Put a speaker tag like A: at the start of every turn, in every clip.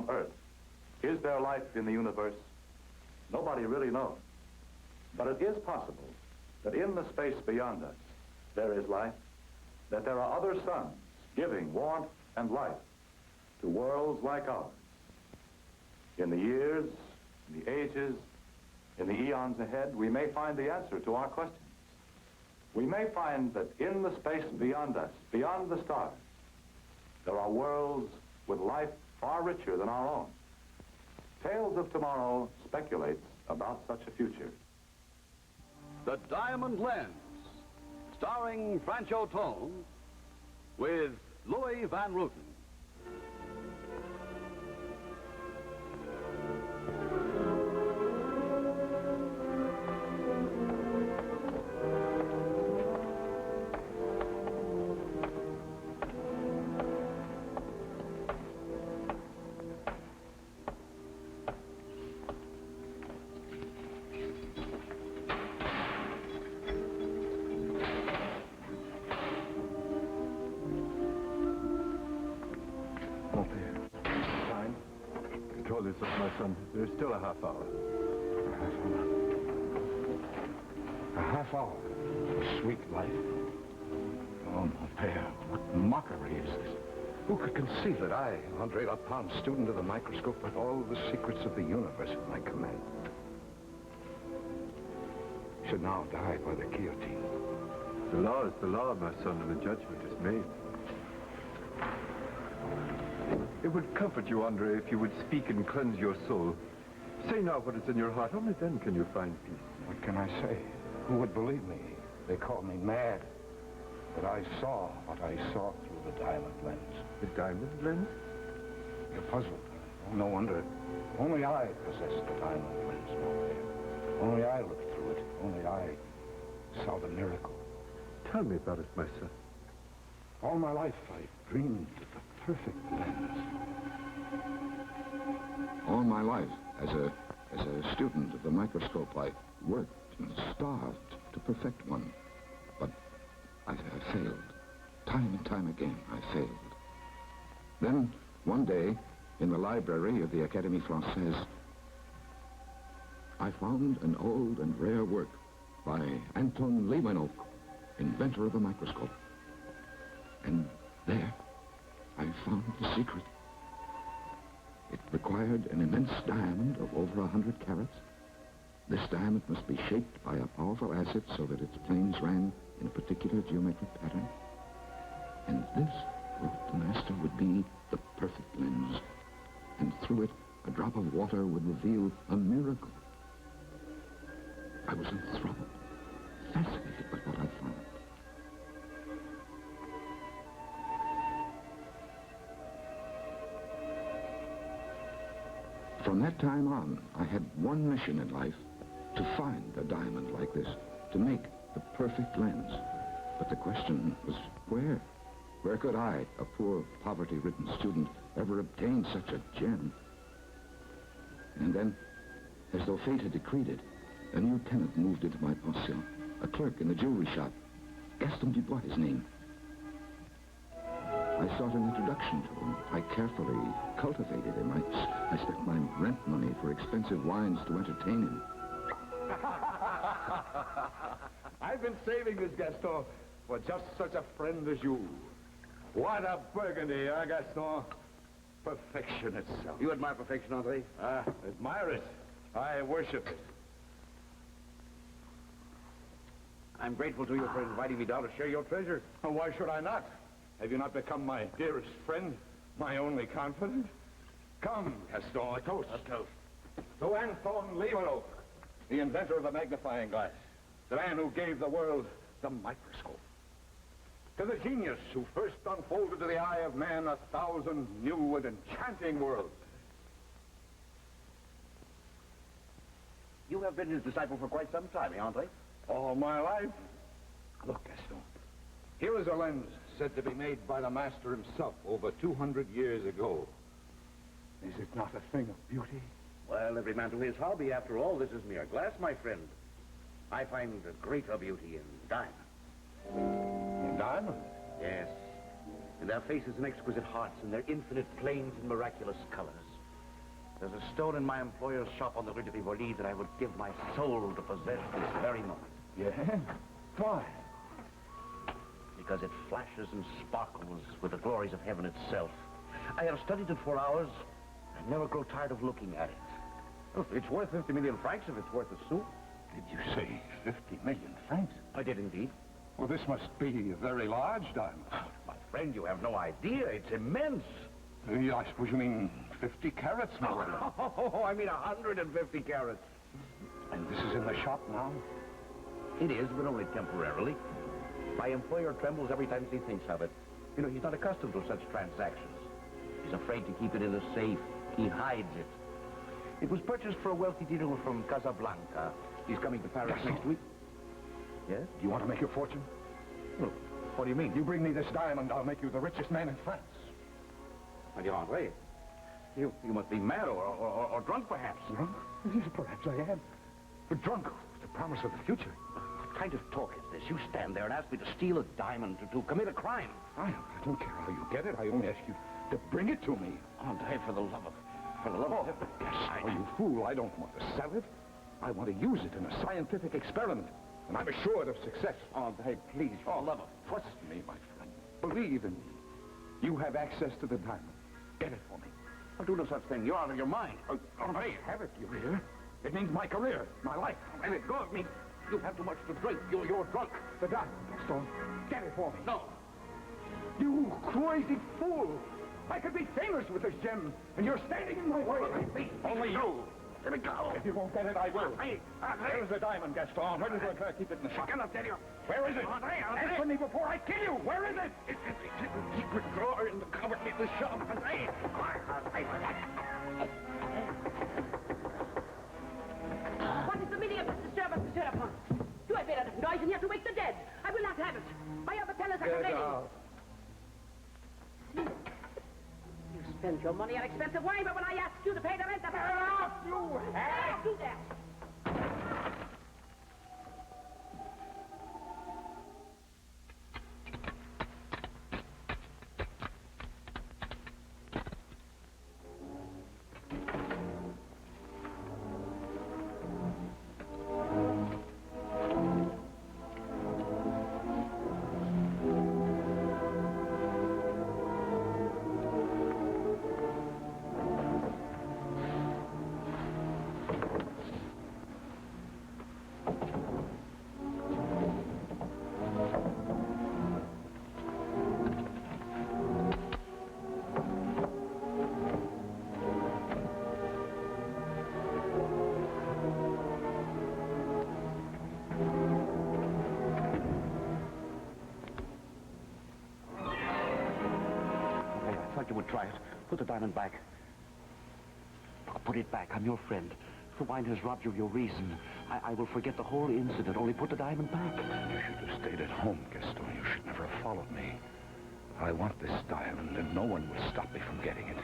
A: on Earth. Is there life in the universe? Nobody really knows. But it is possible that in the space beyond us, there is life, that there are other suns giving warmth and life to worlds like ours. In the years, in the ages, in the eons ahead, we may find the answer to our questions. We may find that in the space beyond us, beyond the stars, there are worlds with life far richer than our own. Tales of Tomorrow speculates about such a future.
B: The Diamond Lens, starring Francho Tone, with Louis Van Ruten.
C: My son, there's still a half hour.
D: A half hour? Sweet life. Oh, mon père, what mockery is this? Who could conceive that I, Andre Lapalme, student of the microscope, with all the secrets of the universe at my command, should now die by the guillotine?
C: The law is the law, my son, and the judgment is made. It would comfort you, Andre, if you would speak and cleanse your soul. Say now what is in your heart. Only then can you find peace.
D: What can I say? Who would believe me? They call me mad. But I saw what I saw through the diamond lens.
C: The diamond lens?
D: You're puzzled. Oh, no wonder. Only I possess the diamond lens, Montpere. Only I looked through it. Only I saw the miracle.
C: Tell me about it, my son.
D: All my life, I dreamed of the perfect lens.
E: All my life, as a student of the microscope, I worked and starved to perfect one. But I failed. Time and time again, I failed. Then, one day, in the library of the Académie Française, I found an old and rare work by Anton Leeuwenhoek, inventor of the microscope. And there, I found the secret. It required an immense diamond of over 100 carats. This diamond must be shaped by a powerful acid so that its planes ran in a particular geometric pattern. And this, wrote the master, would be the perfect lens. And through it, a drop of water would reveal a miracle. I was enthralled, fascinated by what I found. From that time on, I had one mission in life, to find a diamond like this, to make the perfect lens. But the question was, where? Where could I, a poor, poverty-ridden student, ever obtain such a gem? And then, as though fate had decreed it, a new tenant moved into my pension, a clerk in the jewelry shop. Gaston Dubois, his name. I sought an introduction to him. I carefully cultivated him. I spent my rent money for expensive wines to entertain him.
D: I've been saving this, Gaston, for just such a friend as you. What a burgundy, huh, Gaston? Perfection itself.
B: You admire perfection, Andre?
D: Admire it. I worship it.
B: I'm grateful to you for inviting me down to share your treasure.
D: Oh, why should I not? Have you not become my dearest friend, my only confidant? Come, Gaston, a toast.
B: A toast.
D: To Anton Leeuwenhoek, the inventor of the magnifying glass, the man who gave the world the microscope. To the genius who first unfolded to the eye of man 1,000 new and enchanting worlds.
B: You have been his disciple for quite some time, eh, Andre?
D: All my life. Look, Gaston, here is a lens said to be made by the master himself over 200 years ago. Is it not a thing of beauty?
B: Well, every man to his hobby. After all, this is mere glass, my friend. I find a greater beauty in diamonds.
D: In diamonds?
B: Yes. In their faces and exquisite hearts, and their infinite planes and miraculous colors. There's a stone in my employer's shop on the Rue de Rivoli that I would give my soul to possess this very moment.
D: Yeah? Why?
B: Because it flashes and sparkles with the glories of heaven itself. I have studied it for hours. I never grow tired of looking at it. Oh, it's worth 50 million francs if it's worth a sou.
D: Did you say 50 million francs?
B: I did indeed.
D: Well, this must be a very large diamond.
B: Oh, my friend, you have no idea. It's immense.
D: I suppose you mean 50 carats, more or less.
B: Oh, I mean 150 carats.
D: And this is in the shop now?
B: It is, but only temporarily. My employer trembles every time he thinks of it. You know, he's not accustomed to such transactions. He's afraid to keep it in a safe. He hides it. It was purchased for a wealthy dealer from Casablanca. He's coming to Paris next week. Yes?
D: Do you want to make your fortune?
B: Well, what do you mean?
D: You bring me this diamond, I'll make you the richest man in France.
B: My dear Andre, you must be mad or drunk, perhaps.
D: Drunk? Yes, perhaps I am. But drunk with the promise of the future.
B: What kind of talk is this? You stand there and ask me to steal a diamond, to commit a crime.
D: I don't care how you get it. I only ask you to bring it to me.
B: Andre, for the love of heaven.
D: Oh, you fool. I don't want to sell it. I want to use it in a scientific experiment. And I'm assured of success.
B: Andre, please, for the love of...
D: Trust me, my friend. Believe in me. You have access to the diamond. Get it for me.
B: I'll do no such thing. You're out of your mind.
D: Andre, have it, you hear? It means my career, my life.
B: Let it go of me. You have too much to drink. You're drunk.
D: The diamond, Gaston. Get it for me.
B: No.
D: You crazy fool! I could be famous with this gem, and you're standing in my way. Only you.
B: Let me go.
D: If you won't get it, I will.
B: Andre.
D: There's the diamond, Gaston. Where does Leclerc keep it in the shop?
B: I cannot tell you.
D: Where is it?
B: Andre.
D: Answer me before I kill you. Where is it?
B: It's in the secret drawer in the cupboard in the shop. Andre.
F: What is the meaning of this disturbance, Monsieur Lapon? You have made enough noise in here to wake the dead. I will not have it. My other tenants are complaining. You spend your money on expensive wine, but when I ask you to pay the rent,
D: Get off, you
F: I'll do that.
B: You would try it. Put the diamond back. I'll put it back. I'm your friend. If the wine has robbed you of your reason, I will forget the whole incident. Only put the diamond back.
D: You should have stayed at home, Gaston. You should never have followed me. I want this diamond, and no one will stop me from getting it.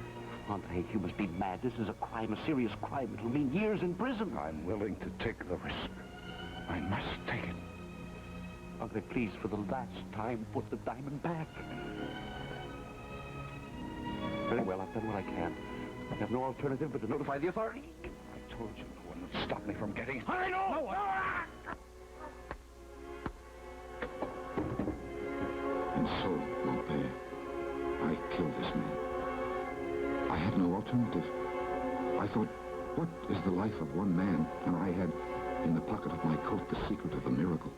B: Andre, you must be mad. This is a crime, a serious crime. It'll mean years in prison.
D: I'm willing to take the risk. I must take it.
B: Andre, please, for the last time, put the diamond back. Very well, I've done what I can. I have no alternative but to notify the authorities.
D: I told you no one would stop me from getting it.
B: I know! No one.
E: And so, mon père, I killed this man. I had no alternative. I thought, what is the life of one man when I had in the pocket of my coat the secret of the miracle?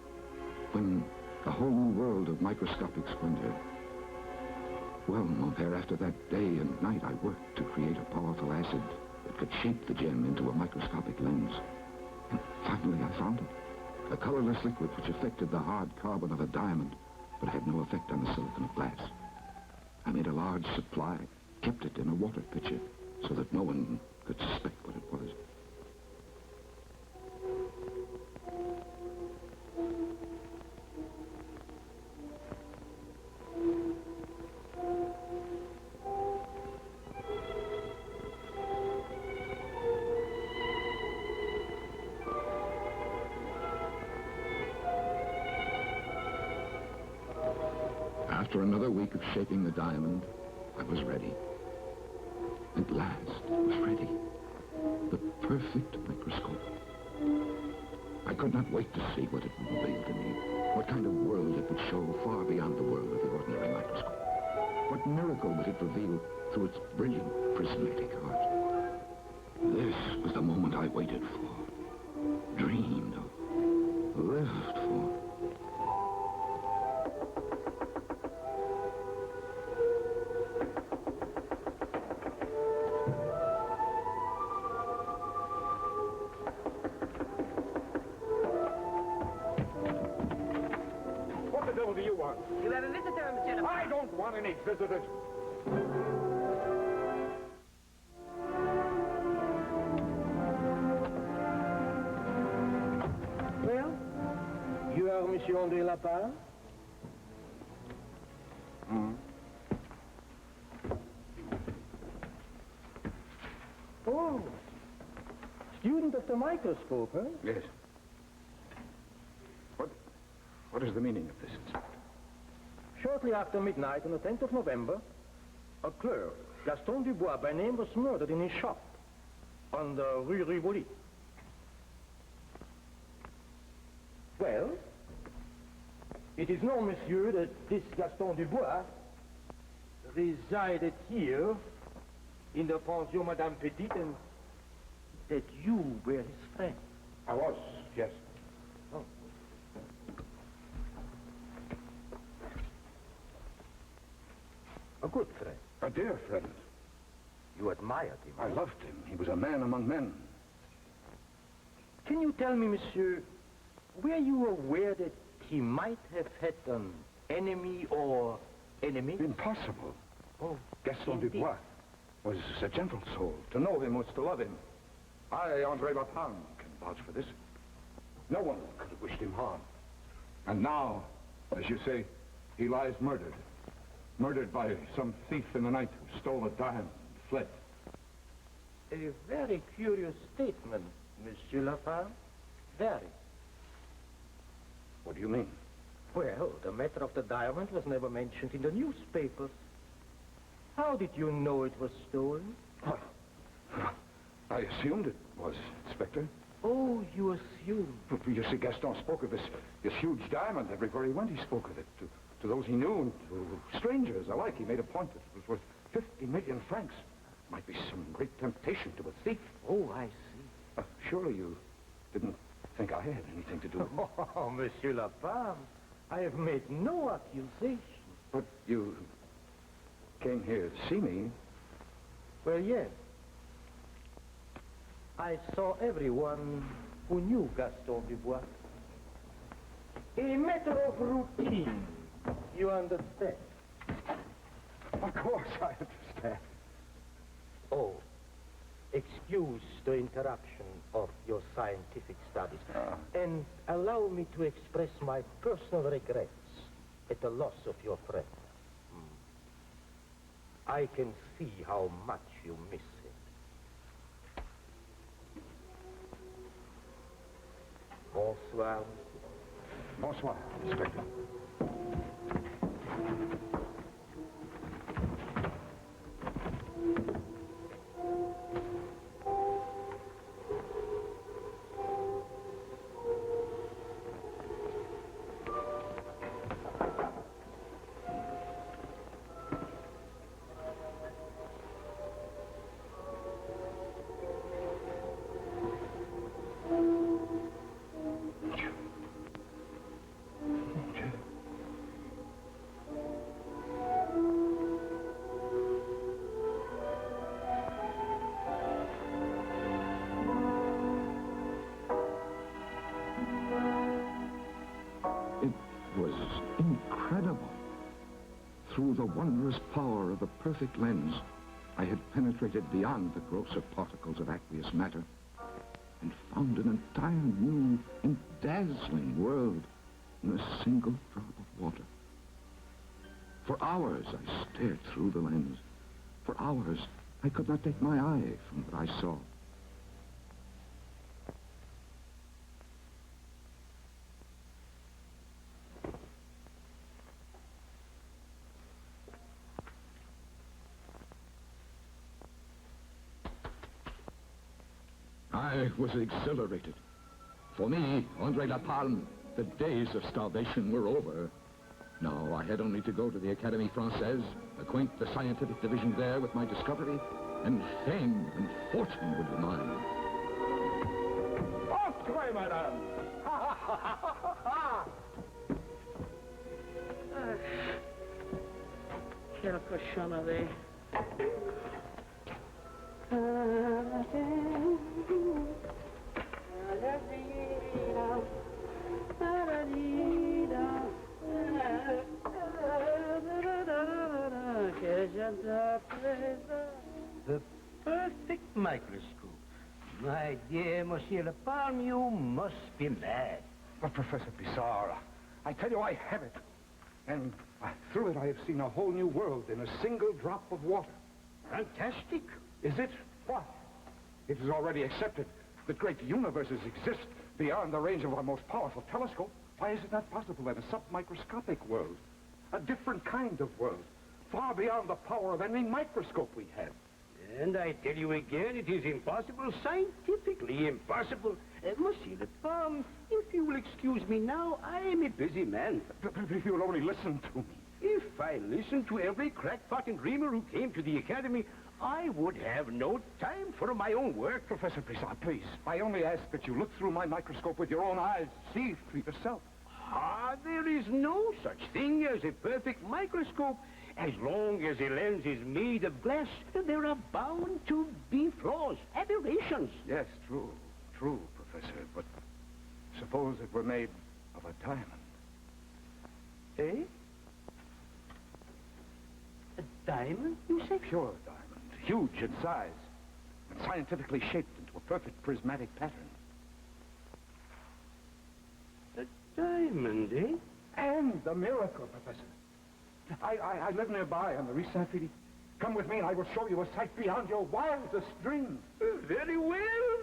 E: When a whole new world of microscopic splendor. Well, mon père, after that day and night I worked to create a powerful acid that could shape the gem into a microscopic lens. And finally I found it. A colorless liquid which affected the hard carbon of a diamond, but had no effect on the silicon of glass. I made a large supply, kept it in a water pitcher, so that no one could suspect what it was. After another week of shaping the diamond, I was ready. At last, I was ready. The perfect microscope. I could not wait to see what it would reveal to me. What kind of world it would show far beyond the world of the ordinary microscope. What miracle would it reveal through its brilliant prismatic art. This was the moment I waited for, dreamed of, lived for.
D: What the devil do you want?
F: You have a visitor, Monsieur Lepage.
D: I don't want any visitors.
G: Well, you are Monsieur André Lapin? Oh, student of the microscope, huh?
D: Yes. What is the meaning of this, Inspector?
G: Shortly after midnight on the 10th of November, a clerk, Gaston Dubois by name, was murdered in his shop on the Rue Rivoli. Well, it is known, monsieur, that this Gaston Dubois resided here in the pension Madame Petite, and that you were his friend.
D: I was, yes.
G: Oh. A good friend.
D: A dear friend.
G: You admired him.
D: I loved him. He was a man among men.
G: Can you tell me, monsieur, were you aware that he might have had an enemy or enemy?
D: Impossible.
G: Oh,
D: Gaston
G: indeed.
D: Dubois was a gentle soul. To know him was to love him. I, André Lapin, can vouch for this. No one could have wished him harm. And now, as you say, he lies murdered. Murdered by some thief in the night who stole a diamond and fled.
G: A very curious statement, Monsieur Lapin. Very.
D: What do you mean?
G: Well, the matter of the diamond was never mentioned in the newspapers. How did you know it was stolen?
D: I assumed it was, Inspector.
G: Oh, you assumed.
D: You see, Gaston spoke of this huge diamond everywhere he went. He spoke of it to those he knew and to strangers alike. He made a point that it was worth 50 million francs. Might be some great temptation to a thief.
G: Oh, I see.
D: Surely you didn't think I had anything to do with it.
G: Oh, Monsieur Lapin, I have made no accusation.
D: But you came here to see me.
G: Well, yes. I saw everyone who knew Gaston Dubois. A matter of routine, you understand?
D: Of course, I understand.
G: Oh, excuse the interruption of your scientific studies. And allow me to express my personal regrets at the loss of your friend. I can see how much you miss him. Bonsoir.
D: Bonsoir, Inspector.
E: It was incredible. Through the wondrous power of the perfect lens, I had penetrated beyond the grosser particles of aqueous matter and found an entire new and dazzling world in a single drop of water. For hours I stared through the lens. For hours I could not take my eye from what I saw. I was exhilarated. For me, André Lapalme, the days of starvation were over. Now I had only to go to the Académie Française, acquaint the scientific division there with my discovery, and fame and fortune would be mine.
D: Entrez, madame! Ha, ha, ha, ha, ha!
F: Quelle cochonnerie.
G: The perfect microscope. My dear Monsieur Lapalme, you must be mad.
D: But, Professor Pissarro, I tell you, I have it. And through it, I have seen a whole new world in a single drop of water.
G: Fantastic.
D: Is it? What? It is already accepted that great universes exist beyond the range of our most powerful telescope. Why is it not possible in a submicroscopic world? A different kind of world, far beyond the power of any microscope we have.
G: And I tell you again, it is impossible, scientifically impossible. Monsieur Lapalme, if you will excuse me now, I am a busy man.
D: But if you'll only listen to me.
G: If I listened to every crackpot and dreamer who came to the Academy, I would have no time for my own work.
D: Professor Pissarro, please, I only ask that you look through my microscope with your own eyes. See for yourself.
G: Ah, there is no such thing as a perfect microscope. As long as a lens is made of glass, there are bound to be flaws, aberrations.
D: Yes, true, Professor, but suppose it were made of a diamond.
G: Eh? A diamond, you say?
D: Pure diamond, huge in size, and scientifically shaped into a perfect prismatic pattern.
G: A diamond, eh?
D: And the miracle, Professor. I live nearby on the Rue Saint-Philippe. Come with me and I will show you a sight beyond your wildest dreams.
G: Very well,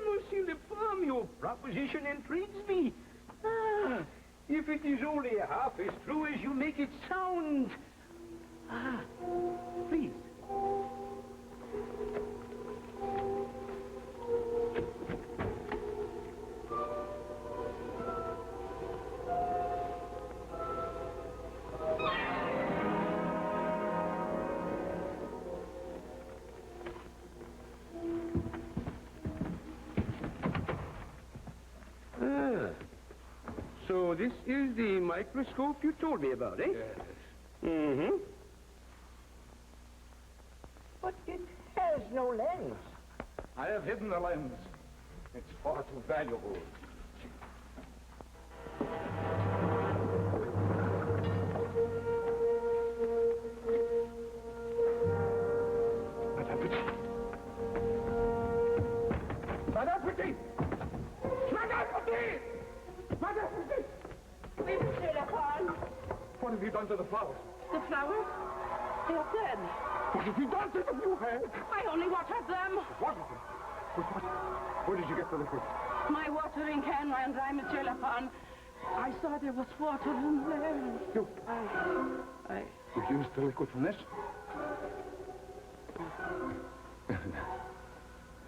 G: Monsieur Lapalme. Your proposition intrigues me. Ah, if it is only half as true as you make it sound. Ah, please. So this is the microscope you told me about, eh?
D: Yes.
G: Mm-hmm. But it has no lens.
D: I have hidden the lens. It's far too valuable. Madame Petit!
F: Oui, Monsieur Lapalme.
D: What have you done to the flowers?
F: The flowers? They are dead.
D: What have you done to them, you have?
F: I only watered them.
D: What? Where did you get the liquid?
F: My watering can ran dry, Monsieur Lapalme. I saw there was water in there.
D: You
F: I...
D: used the liquid from this?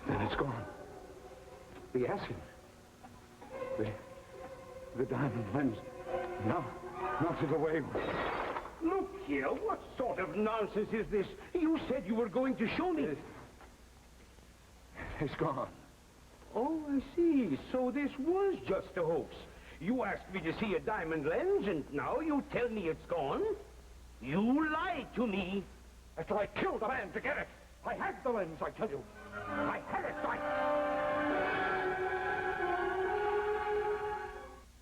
D: Then it's gone. The acid. The diamond lens. Melted away.
G: Look here, what sort of nonsense is this? You said you were going to show me.
D: It's gone.
G: Oh, I see. So this was just a hoax. You asked me to see a diamond lens, and now you tell me it's gone? You lied to me.
D: After I killed a man to get it. I had the lens, I tell you. I had it.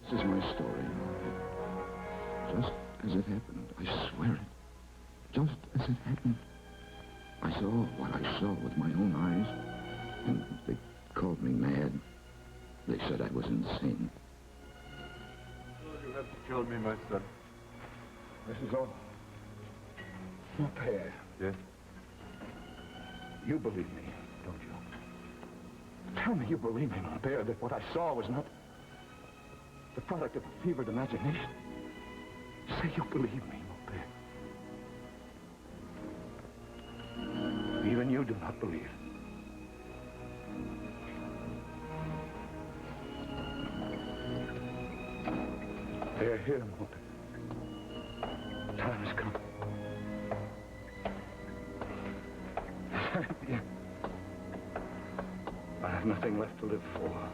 E: This is my story. Just as it happened. I swear it. Just as it happened. I saw what I saw with my own eyes. And they called me mad. They said I was insane.
C: You have killed me, my son.
D: This is all. Mon père.
C: Yes?
D: You believe me, don't you? Tell me you believe me, mon père, that what I saw was not the product of a fevered imagination. Say you believe me, mon père. Even you do not believe. We're here, Monty. Time has come. Yeah. I have nothing left to live for.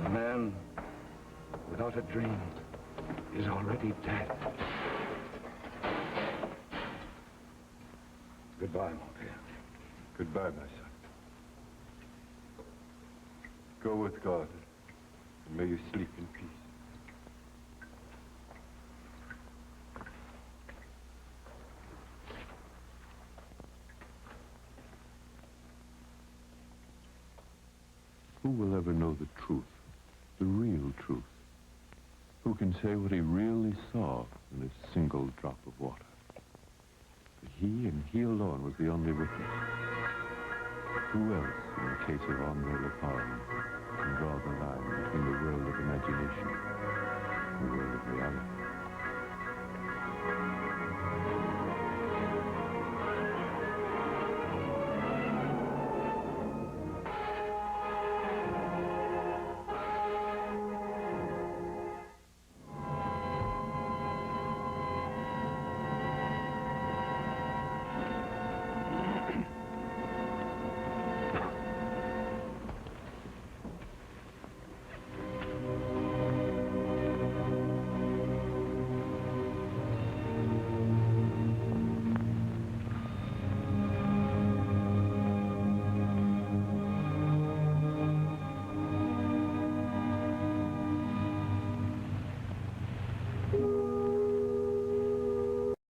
D: A man without a dream is already dead. Goodbye, Monty.
C: Goodbye, my son. Go with God, and may you sleep in peace. Who will ever know the truth, the real truth? Who can say what he really saw in a single drop of water? But he and he alone was the only witness. Who else, in the case of André Lepine, can draw the line between the world of imagination